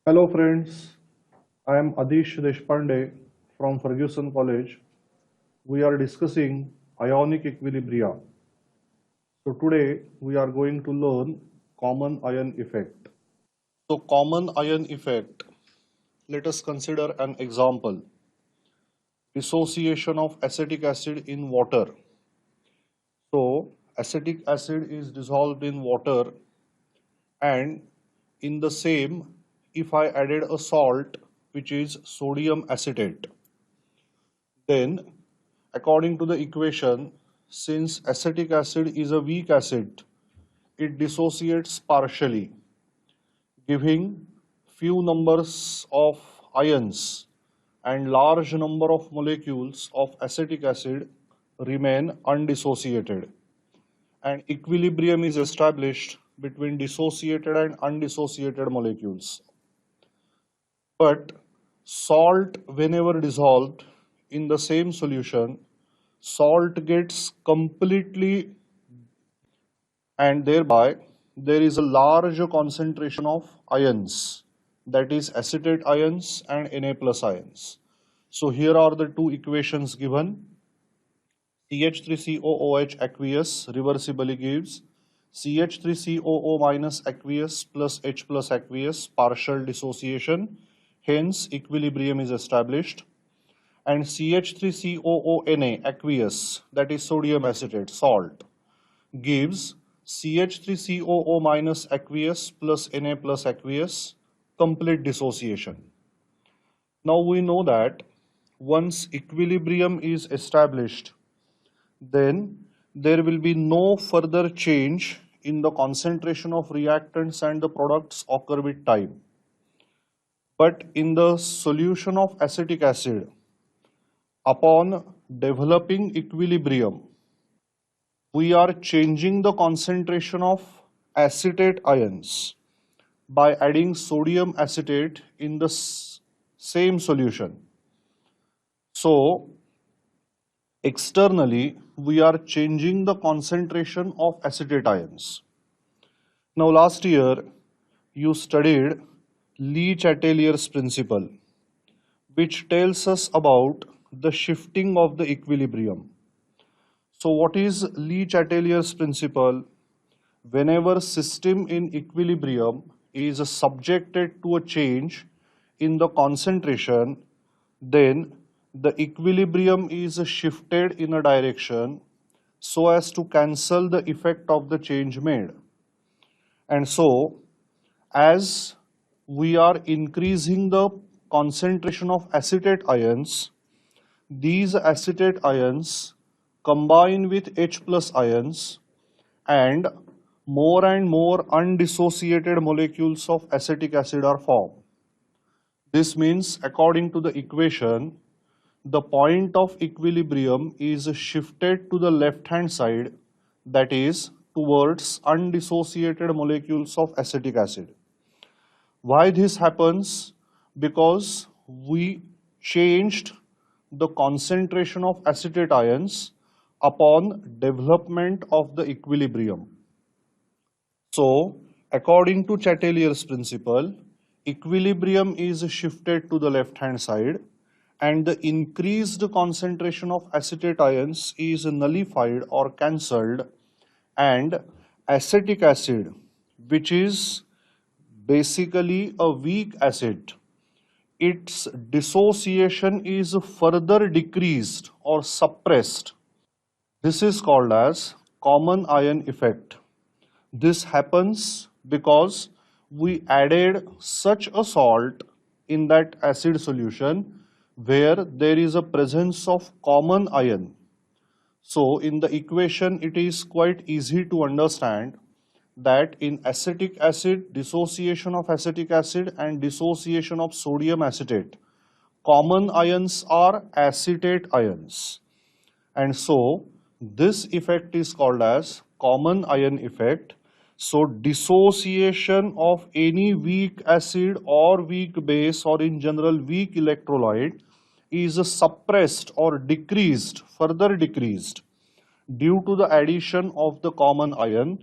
Hello friends, I am Adish Deshpande from Ferguson College. We are discussing ionic equilibria. So today we are going to learn common ion effect. So common ion effect, let us consider an example. Dissociation of acetic acid in water. So acetic acid is dissolved in water, and in the same, if I added a salt which is sodium acetate, then according to the equation, since acetic acid is a weak acid, it dissociates partially, giving few numbers of ions, and large number of molecules of acetic acid remain undissociated, and equilibrium is established between dissociated and undissociated molecules. But salt, whenever dissolved in the same solution, salt gets completely, and thereby there is a large concentration of ions, that is acetate ions and Na plus ions. So here are the two equations given. CH3COOH aqueous reversibly gives CH3COO minus aqueous plus H plus aqueous, partial dissociation, hence equilibrium is established. And CH3COONA aqueous, that is sodium acetate, salt, gives CH3COO minus aqueous plus Na plus aqueous, complete dissociation. Now we know that once equilibrium is established, then there will be no further change in the concentration of reactants and the products occur with time. But in the solution of acetic acid, upon developing equilibrium, we are changing the concentration of acetate ions by adding sodium acetate in the same solution. So, externally, we are changing the concentration of acetate ions. Now, last year, you studied Le Chatelier's principle, which tells us about the shifting of the equilibrium. So what is Le Chatelier's principle? Whenever system in equilibrium is subjected to a change in the concentration, then the equilibrium is shifted in a direction so as to cancel the effect of the change made. And so, as we are increasing the concentration of acetate ions, these acetate ions combine with H plus ions, and more undissociated molecules of acetic acid are formed. This means, according to the equation, the point of equilibrium is shifted to the left hand side, that is towards undissociated molecules of acetic acid. Why this happens? Because we changed the concentration of acetate ions upon development of the equilibrium. So, according to Chatelier's principle, equilibrium is shifted to the left hand side, and the increased concentration of acetate ions is nullified or cancelled, and acetic acid, which is basically a weak acid, its dissociation is further decreased or suppressed. This is called as common ion effect. This happens because we added such a salt in that acid solution where there is a presence of common ion. So in the equation it is quite easy to understand that in acetic acid, dissociation of acetic acid and dissociation of sodium acetate common ions are acetate ions. And so this effect is called as common ion effect. So dissociation of any weak acid or weak base, or in general weak electrolyte, is suppressed or decreased, further decreased, due to the addition of the common ion,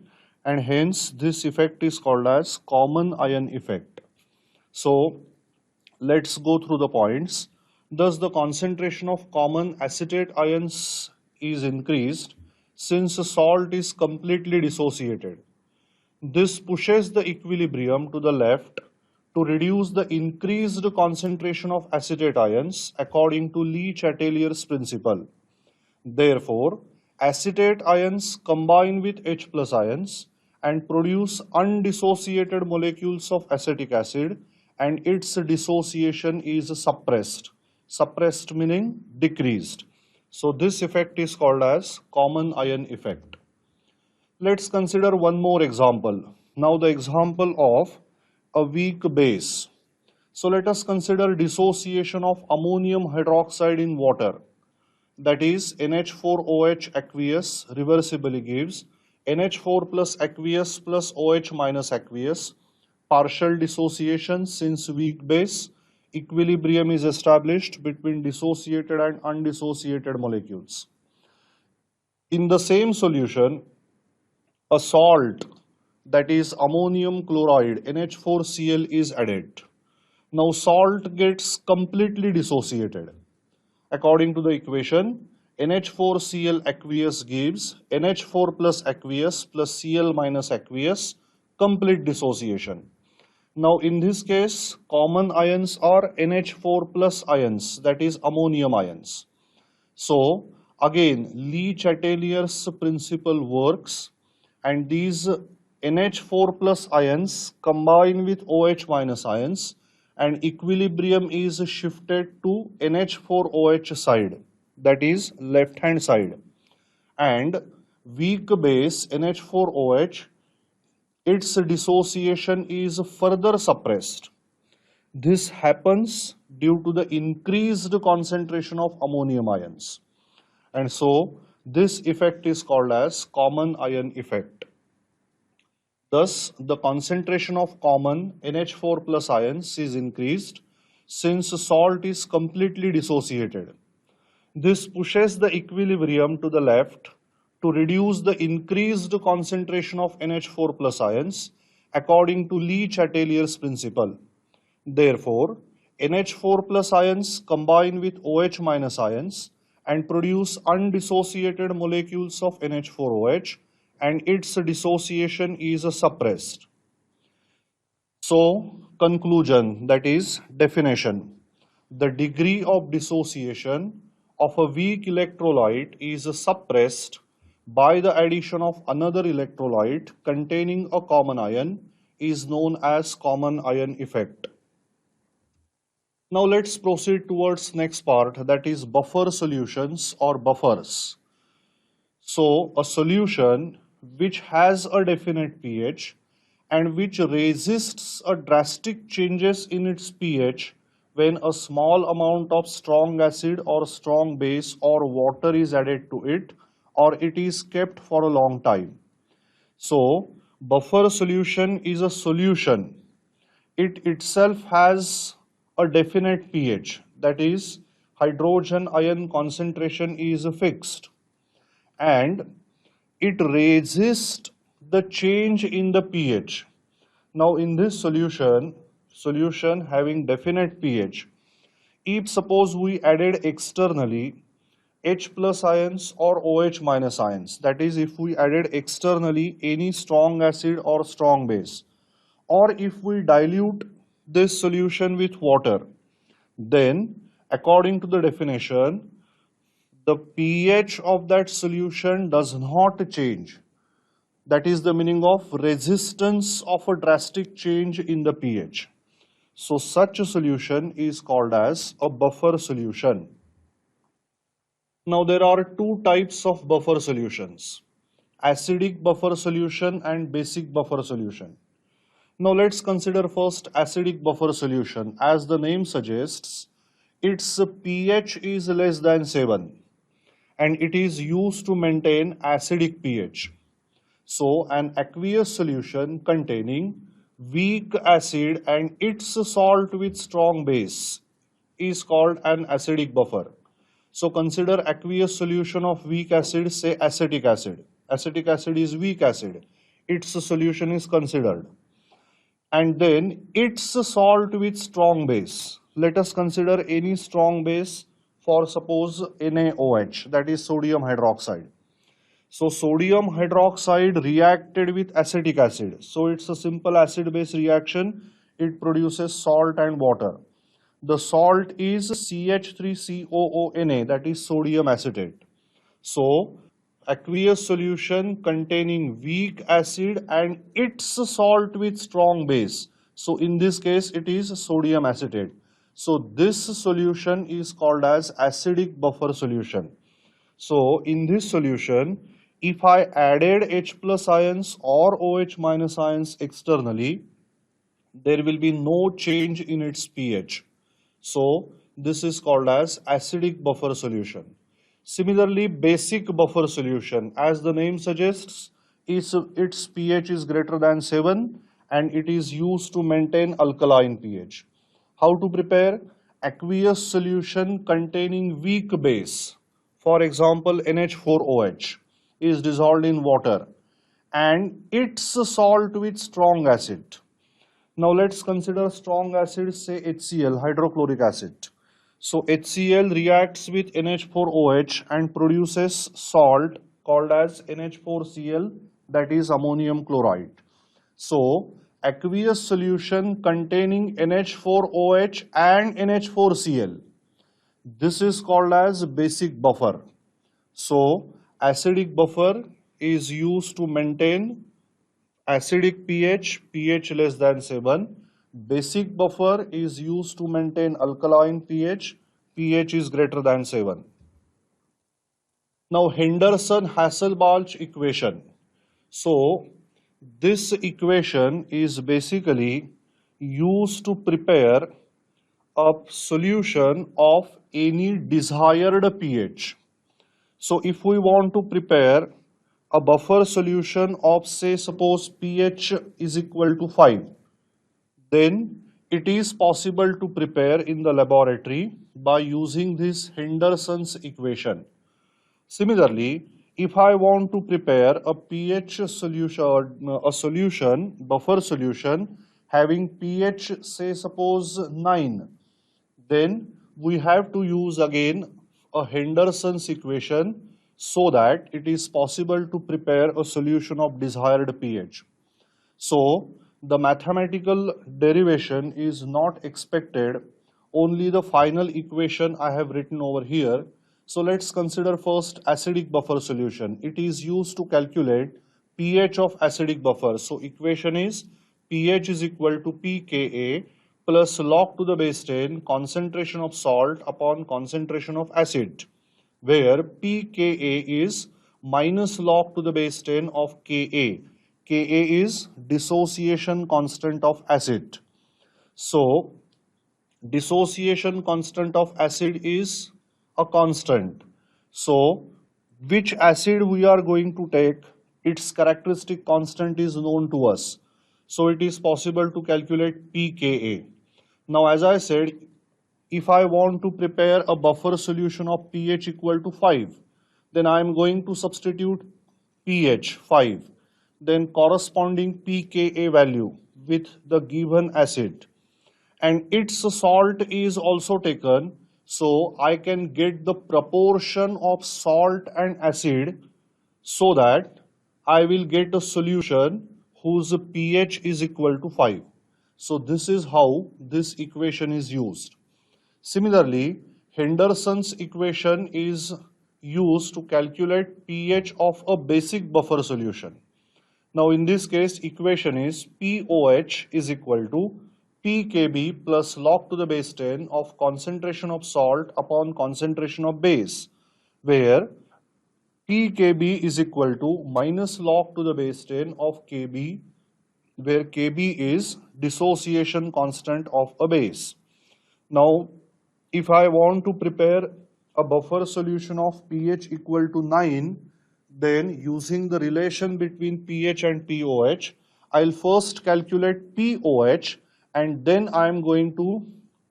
and hence this effect is called as common ion effect. So let's go through the points. Thus the concentration of common acetate ions is increased since salt is completely dissociated. This pushes the equilibrium to the left to reduce the increased concentration of acetate ions according to Le Chatelier's principle. Therefore, acetate ions combine with H plus ions and produce undissociated molecules of acetic acid, and its dissociation is suppressed. Suppressed meaning decreased. So this effect is called as common ion effect. Let's consider one more example. Now the example of a weak base. So let us consider dissociation of ammonium hydroxide in water. That is NH4OH aqueous reversibly gives NH4 plus aqueous plus OH minus aqueous. Partial dissociation since weak base. Equilibrium is established between dissociated and undissociated molecules. In the same solution, a salt, that is ammonium chloride NH4Cl, is added. Now salt gets completely dissociated. According to the equation, NH4Cl aqueous gives NH4 plus aqueous plus Cl minus aqueous, complete dissociation. Now in this case, common ions are NH4 plus ions, that is ammonium ions. So again, Le Chatelier's principle works, and these NH4 plus ions combine with OH minus ions, and equilibrium is shifted to NH4OH side, that is left hand side, and weak base NH4OH, its dissociation is further suppressed. This happens due to the increased concentration of ammonium ions, and so this effect is called as common ion effect. Thus, the concentration of common NH4 plus ions is increased since salt is completely dissociated. This pushes the equilibrium to the left to reduce the increased concentration of NH4 plus ions according to Le Chatelier's principle. Therefore, NH4 plus ions combine with OH minus ions and produce undissociated molecules of NH4OH, and its dissociation is suppressed. So, conclusion, that is definition. The degree of dissociation of a weak electrolyte is suppressed by the addition of another electrolyte containing a common ion is known as common ion effect. Now let's proceed towards next part, that is buffer solutions or buffers. So a solution which has a definite pH and which resists a drastic changes in its pH when a small amount of strong acid or strong base or water is added to it, or it is kept for a long time. So buffer solution is a solution. It itself has a definite pH, that is hydrogen ion concentration is fixed, and it resists the change in the pH. Now in this solution having definite pH, if suppose we added externally H plus ions or OH minus ions, that is if we added externally any strong acid or strong base, or if we dilute this solution with water, then according to the definition, the pH of that solution does not change. That is the meaning of resistance of a drastic change in the pH. So such a solution is called as a buffer solution. Now there are two types of buffer solutions: acidic buffer solution and basic buffer solution. Now let's consider first acidic buffer solution. As the name suggests, its pH is less than 7 and it is used to maintain acidic pH. So an aqueous solution containing weak acid and its salt with strong base is called an acidic buffer. So consider aqueous solution of weak acid, say acetic acid. Acetic acid is weak acid. Its solution is considered. And then its salt with strong base. Let us consider any strong base for suppose NaOH, that is sodium hydroxide. So sodium hydroxide reacted with acetic acid. So it's a simple acid-base reaction. It produces salt and water. The salt is CH3COONA, that is sodium acetate. So aqueous solution containing weak acid and its salt with strong base. So in this case it is sodium acetate. So this solution is called as acidic buffer solution. So in this solution, if I added H plus ions or OH minus ions externally, there will be no change in its pH. So this is called as acidic buffer solution. Similarly, basic buffer solution, as the name suggests, its pH is greater than 7 and it is used to maintain alkaline pH. How to prepare? Aqueous solution containing weak base. For example, NH4OH is dissolved in water and its salt with strong acid. Now let's consider strong acid, say HCl, hydrochloric acid. So HCl reacts with NH4OH and produces salt called as NH4Cl, that is ammonium chloride. So aqueous solution containing NH4OH and NH4Cl, this is called as basic buffer. So acidic buffer is used to maintain acidic pH less than 7. Basic buffer is used to maintain alkaline pH is greater than 7. Now Henderson-Hasselbalch equation. So this equation is basically used to prepare a solution of any desired pH. So if we want to prepare a buffer solution of, say, suppose pH is equal to 5, then it is possible to prepare in the laboratory by using this Henderson's equation. Similarly, if I want to prepare a pH solution, buffer solution having pH, say, suppose 9, then we have to use again a Henderson's equation so that it is possible to prepare a solution of desired pH. So the mathematical derivation is not expected, only the final equation I have written over here. So let's consider first acidic buffer solution. It is used to calculate pH of acidic buffer. So equation is pH is equal to pKa plus log to the base 10 concentration of salt upon concentration of acid, where pKa is minus log to the base 10 of Ka. Ka is dissociation constant of acid. So dissociation constant of acid is a constant. So which acid we are going to take, its characteristic constant is known to us. So it is possible to calculate pKa. Now as I said, if I want to prepare a buffer solution of pH equal to 5, then I am going to substitute pH 5, then corresponding pKa value with the given acid, and its salt is also taken, so I can get the proportion of salt and acid so that I will get a solution whose pH is equal to 5. So this is how this equation is used. Similarly, Henderson's equation is used to calculate pH of a basic buffer solution. Now in this case, equation is POH is equal to pKb plus log to the base 10 of concentration of salt upon concentration of base, where pKb is equal to minus log to the base 10 of Kb, where Kb is dissociation constant of a base. Now If I want to prepare a buffer solution of pH equal to 9, then using the relation between pH and pOH, I'll first calculate pOH and then I'm going to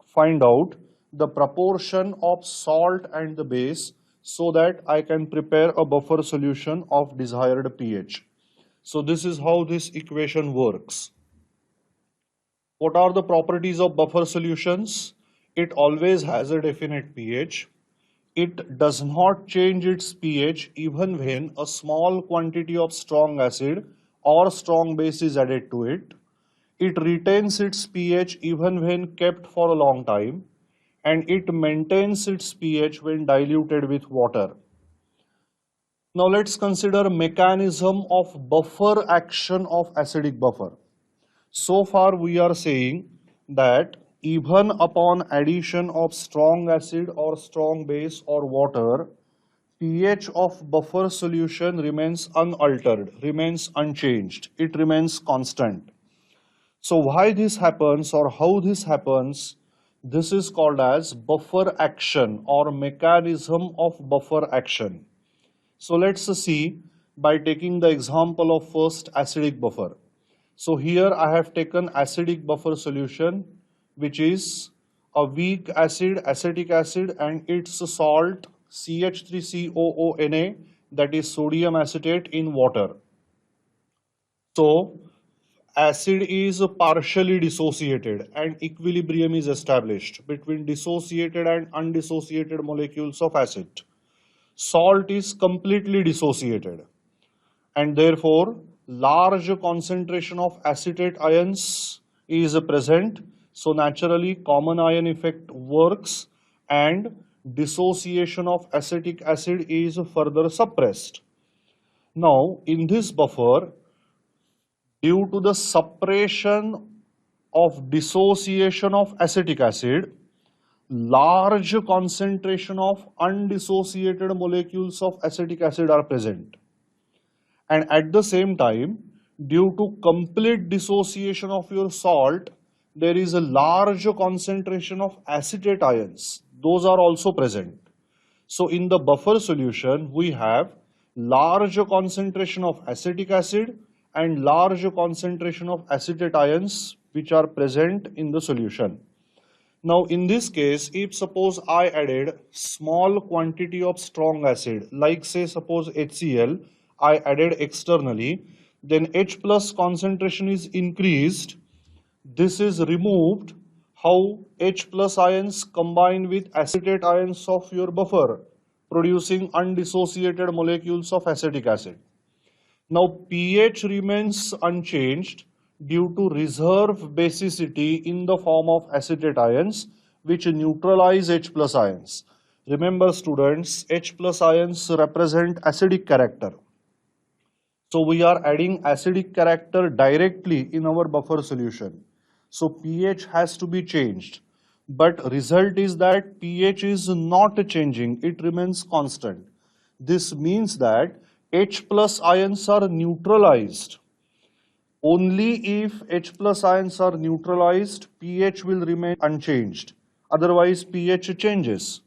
find out the proportion of salt and the base so that I can prepare a buffer solution of desired pH. So this is how this equation works. What are the properties of buffer solutions? It always has a definite pH. It does not change its pH even when a small quantity of strong acid or strong base is added to it. It retains its pH even when kept for a long time, and it maintains its pH when diluted with water. Now let's consider mechanism of buffer action of acidic buffer. So far we are saying that even upon addition of strong acid or strong base or water, pH of buffer solution remains unaltered, remains unchanged, it remains constant. So why this happens or how this happens, this is called as buffer action or mechanism of buffer action. So let's see by taking the example of first acidic buffer. So here I have taken acidic buffer solution, which is a weak acid, acetic acid, and its salt CH3COONA, that is sodium acetate in water. So acid is partially dissociated and equilibrium is established between dissociated and undissociated molecules of acid. Salt is completely dissociated and therefore large concentration of acetate ions is present. So naturally common ion effect works and dissociation of acetic acid is further suppressed. Now in this buffer, due to the suppression of dissociation of acetic acid, large concentration of undissociated molecules of acetic acid are present. And at the same time, due to complete dissociation of your salt, there is a large concentration of acetate ions. Those are also present. So in the buffer solution, we have large concentration of acetic acid and large concentration of acetate ions which are present in the solution. Now in this case, if suppose I added small quantity of strong acid, like say suppose HCl, I added externally, then H plus concentration is increased, this is removed, how H plus ions combine with acetate ions of your buffer, producing undissociated molecules of acetic acid. Now pH remains unchanged due to reserve basicity in the form of acetate ions which neutralize H plus ions. Remember students, H plus ions represent acidic character. So we are adding acidic character directly in our buffer solution. So pH has to be changed. But result is that pH is not changing, it remains constant. This means that H plus ions are neutralized. Only if H plus ions are neutralized, pH will remain unchanged. Otherwise, pH changes.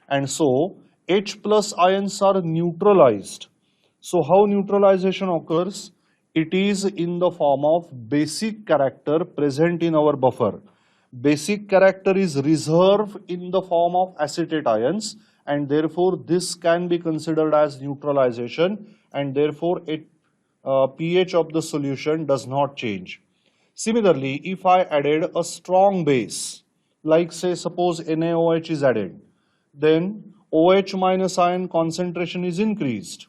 And so, H plus ions are neutralized. So, how neutralization occurs? It is in the form of basic character present in our buffer. Basic character is reserved in the form of acetate ions, and therefore this can be considered as neutralization, and therefore pH of the solution does not change. Similarly, if I added a strong base, like say suppose NaOH is added, then OH minus ion concentration is increased.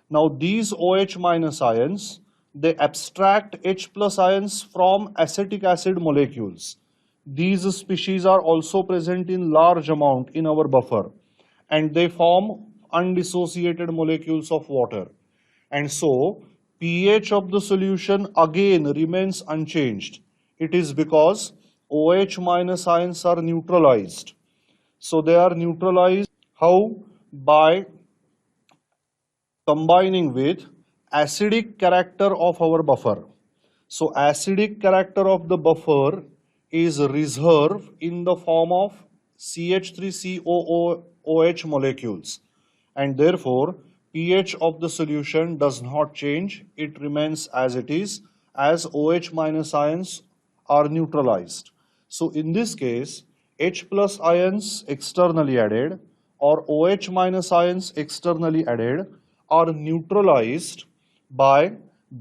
Now these OH minus ions, they abstract H plus ions from acetic acid molecules. These species are also present in large amount in our buffer and they form undissociated molecules of water. And so pH of the solution again remains unchanged. It is because OH minus ions are neutralized. So they are neutralized how? By combining with acidic character of our buffer. So acidic character of the buffer is reserved in the form of CH3COOH molecules, and therefore pH of the solution does not change, it remains as it is, as OH minus ions are neutralized. So in this case, H plus ions externally added or OH minus ions externally added are neutralized by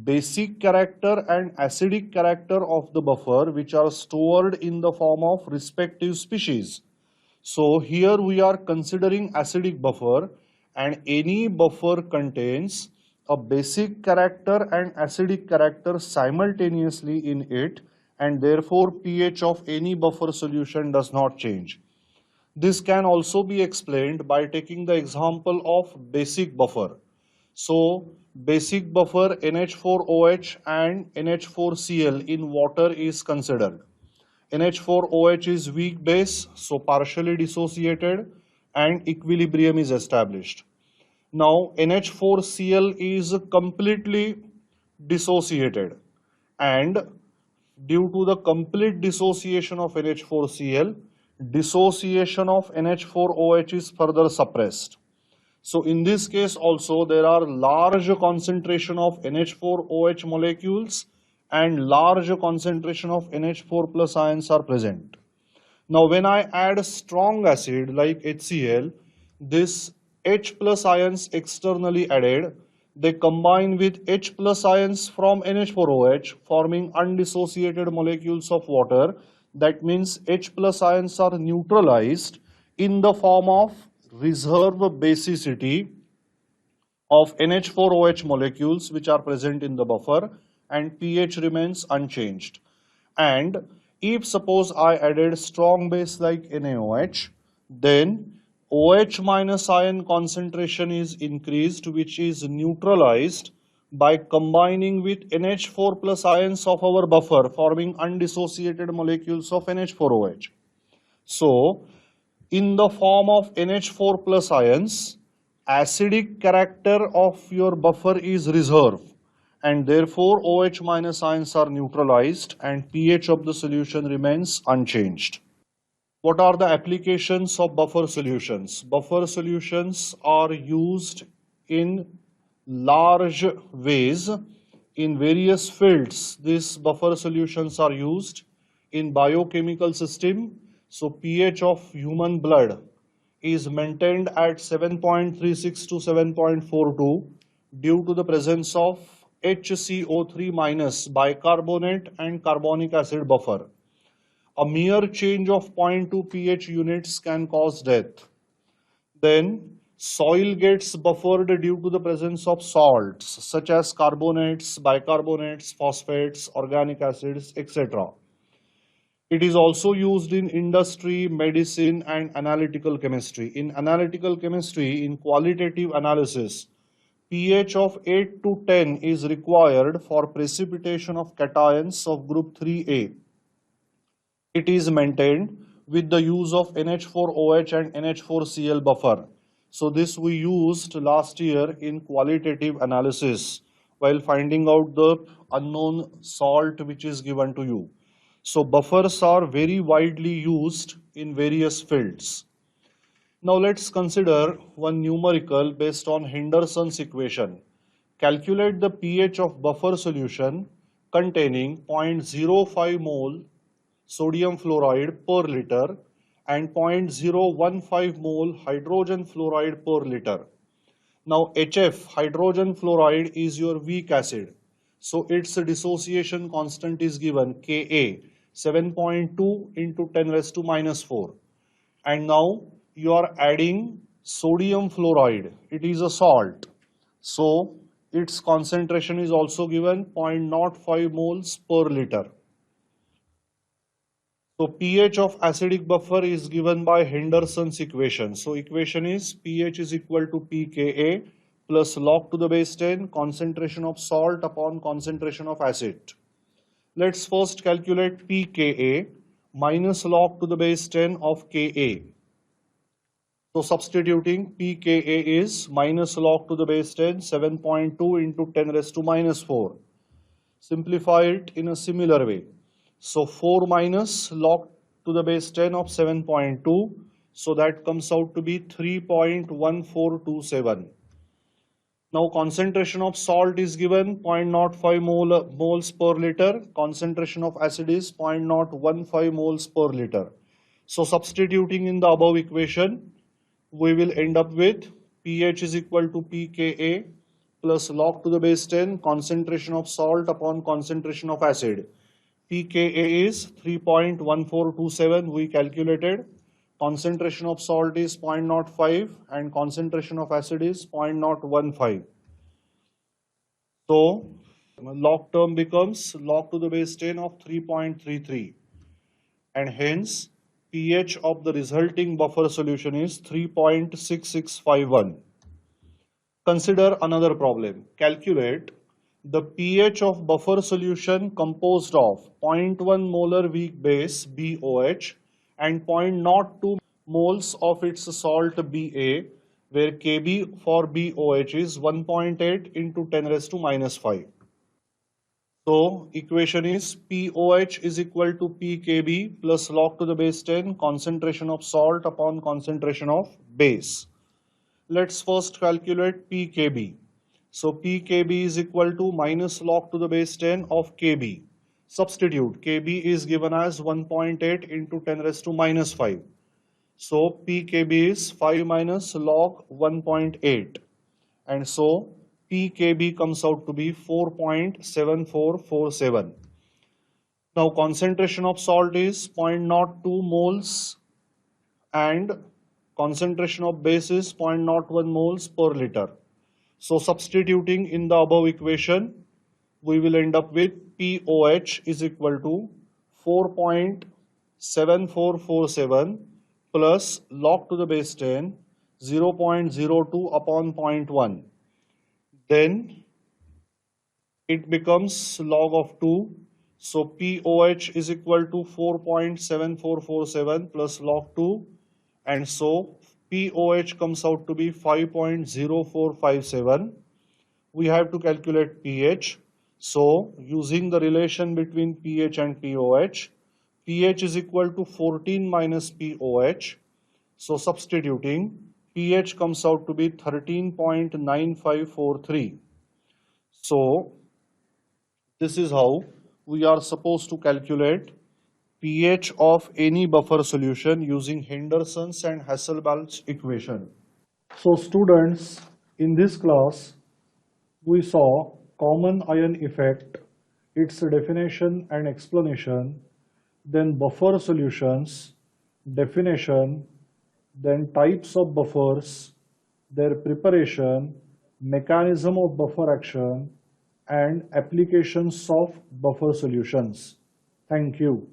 basic character and acidic character of the buffer, which are stored in the form of respective species. So here we are considering acidic buffer, and any buffer contains a basic character and acidic character simultaneously in it, and therefore pH of any buffer solution does not change. This can also be explained by taking the example of basic buffer. So basic buffer NH4OH and NH4Cl in water is considered. NH4OH is weak base, so partially dissociated, and equilibrium is established. Now NH4Cl is completely dissociated, and due to the complete dissociation of NH4Cl, dissociation of NH4OH is further suppressed. So in this case also there are large concentration of NH4OH molecules and large concentration of NH4 plus ions are present. Now when I add strong acid like HCl, this H plus ions externally added, they combine with H plus ions from NH4OH, forming undissociated molecules of water. That means H plus ions are neutralized in the form of reserve basicity of NH4OH molecules which are present in the buffer, and pH remains unchanged. And if suppose I added strong base like NaOH, then OH minus ion concentration is increased, which is neutralized by combining with NH4 plus ions of our buffer, forming undissociated molecules of NH4OH. So in the form of NH4 plus ions, acidic character of your buffer is reserved, and therefore OH minus ions are neutralized and pH of the solution remains unchanged. What are the applications of buffer solutions? Buffer solutions are used in large ways in various fields. These buffer solutions are used in biochemical system. So pH of human blood is maintained at 7.36 to 7.42 due to the presence of HCO3 minus bicarbonate and carbonic acid buffer. A mere change of 0.2 pH units can cause death. Then soil gets buffered due to the presence of salts such as carbonates, bicarbonates, phosphates, organic acids, etc. It is also used in industry, medicine, and analytical chemistry. In analytical chemistry, in qualitative analysis, pH of 8 to 10 is required for precipitation of cations of group 3A. It is maintained with the use of NH4OH and NH4Cl buffer. So this we used last year in qualitative analysis while finding out the unknown salt which is given to you. So buffers are very widely used in various fields. Now let's consider one numerical based on Henderson's equation. Calculate the pH of buffer solution containing 0.05 mole sodium fluoride per liter and 0.015 mole hydrogen fluoride per liter. Now HF, hydrogen fluoride, is your weak acid. So its dissociation constant is given Ka, 7.2 into 10 raised to minus 4. And now you are adding sodium fluoride. It is a salt. So its concentration is also given 0.05 moles per liter. So pH of acidic buffer is given by Henderson's equation. So equation is pH is equal to pKa plus log to the base 10 concentration of salt upon concentration of acid. Let's first calculate pKa minus log to the base 10 of Ka. So substituting pKa is minus log to the base 10, 7.2 into 10 raised to minus 4. Simplify it in a similar way. So 4 minus log to the base 10 of 7.2. So that comes out to be 3.1427. Now concentration of salt is given 0.05 moles per liter. Concentration of acid is 0.015 moles per liter. So substituting in the above equation, we will end up with pH is equal to pKa plus log to the base 10 concentration of salt upon concentration of acid. pKa is 3.1427 we calculated. Concentration of salt is 0.05 and concentration of acid is 0.015. So log term becomes log to the base 10 of 3.33 and hence pH of the resulting buffer solution is 3.6651. Consider another problem. Calculate the pH of buffer solution composed of 0.1 molar weak base BOH and 0.02 moles of its salt Ba, where Kb for BOH is 1.8 into 10 raised to minus 5. So equation is POH is equal to pKb plus log to the base 10 concentration of salt upon concentration of base. Let's first calculate pKb. So pKb is equal to minus log to the base 10 of Kb. Substitute. Kb is given as 1.8 into 10 raised to minus 5. So pKb is 5 minus log 1.8. And so pKb comes out to be 4.7447. Now concentration of salt is 0.02 moles and concentration of base is 0.01 moles per liter. So substituting in the above equation, we will end up with POH is equal to 4.7447 plus log to the base 10 0.02 upon 0.1. Then it becomes log of 2. So POH is equal to 4.7447 plus log 2. And so POH comes out to be 5.0457. We have to calculate pH. So using the relation between pH and POH, pH is equal to 14 minus POH. So substituting, pH comes out to be 13.9543. So this is how we are supposed to calculate pH of any buffer solution using Henderson's and Hasselbalch equation. So students, in this class, we saw common ion effect, its definition and explanation, then buffer solutions, definition, then types of buffers, their preparation, mechanism of buffer action, and applications of buffer solutions. Thank you.